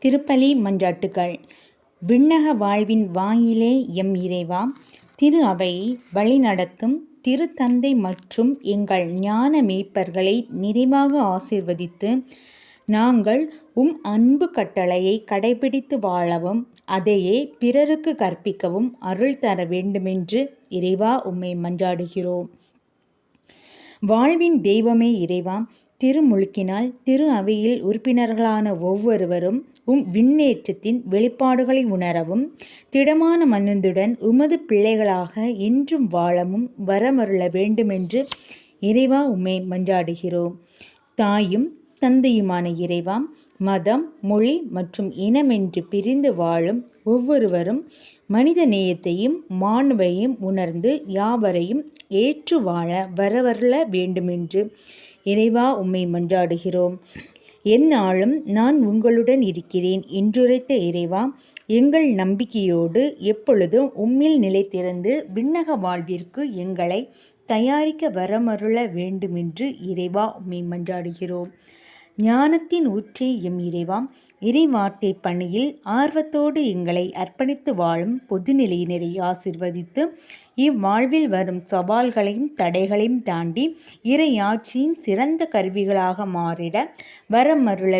திருப்பலி மன்றாட்டுகள். விண்ணக வாழ்வின் வாயிலே எம் இறைவா, திரு அவையை வழிநடத்தும் திருத்தந்தை மற்றும் எங்கள் ஞான மேய்ப்பர்களை நிறைவாக ஆசீர்வதித்து, நாங்கள் அன்பு கட்டளையை கடைபிடித்து வாழவும் அதையே பிறருக்கு கற்பிக்கவும் அருள் தர வேண்டுமென்று இறைவா உம்மை மன்றாடுகிறோம். வாழ்வின் தெய்வமே இறைவா, திருமுழுக்கினால் திரு அவையில் உறுப்பினர்களான ஒவ்வொருவரும் விண்ணேற்றத்தின் வெளிப்பாடுகளை உணரவும் திடமான மனதுடன் உமது பிள்ளைகளாக என்றும் வாழவும் வரமருள வேண்டுமென்று இறைவா உம்மை மன்றாடுகிறோம். தாயும் தந்தையுமான இறைவா, மதம், மொழி மற்றும் இனமென்று பிரிந்து வாழும் ஒவ்வொருவரும் மனித நேயத்தையும் மாண்பையும் உணர்ந்து யாவரையும் ஏற்று வாழ வரவருள வேண்டுமென்று இறைவா உம்மை மன்றாடுகிறோம். எந்நாளும் நான் உங்களுடன் இருக்கிறேன் என்றுரைத்த இறைவா, எங்கள் நம்பிக்கையோடு எப்பொழுதும் உம்மில் நிலைத்திருந்து விண்ணக வாழ்விற்கு எங்களை தயாரிக்க வரமருள வேண்டுமென்று இறைவா உம்மை மன்றாடுகிறோம். ஞானத்தின் ஊற்றே எம் இறைவா, இறைவார்த்தை பணியில் ஆர்வத்தோடு எங்களை அர்ப்பணித்து வாழும் பொதுநிலையினரை ஆசிர்வதித்து இவ்வாழ்வில் வரும் சவால்களையும் தடைகளையும் தாண்டி இறையாட்சியின் சிறந்த கருவிகளாக மாறிட வரமருள